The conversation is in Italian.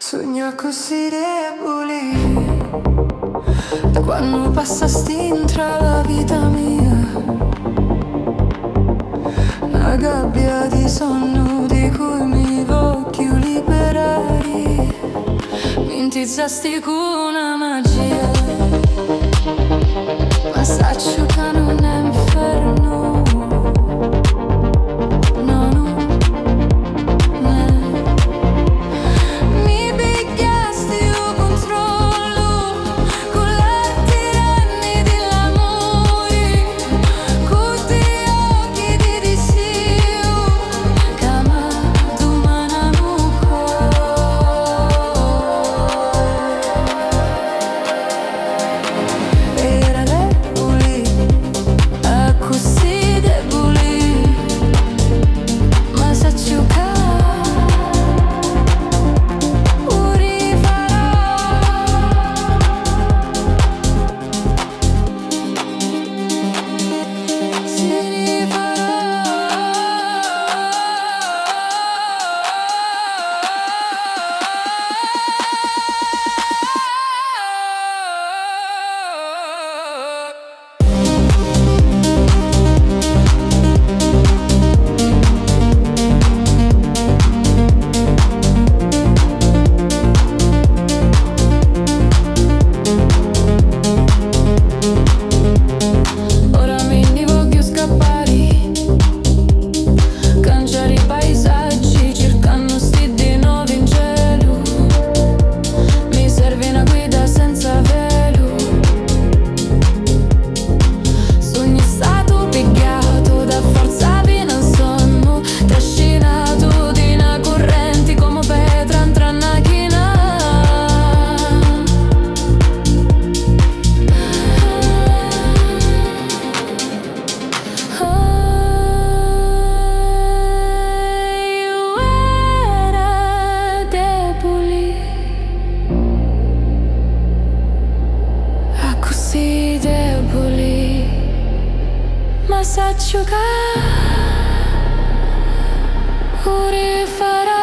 Sogno così deboli, quando passasti intra la vita mia, una gabbia di sonno di cui mi voglio liberare. Mi intizzasti con una magia, ma saccio che non è inferno. No, no, no. Mi picchiasti il controllo con l'arti renni dell'amore, con ti occhi di disio, chiamato mananuco. Era deboli, così deboli, ma sa giocare. Ora me ne voglio scappare, cangiare i paesaggi, cercando sti di nuovi in cielo. Mi serve una guida senza velo. Sogno stato picchiato da forza fino al sonno, trascinato di una corrente come Petra entra una china. Io era deboli, così deboli, ma sa giocare, ora farà.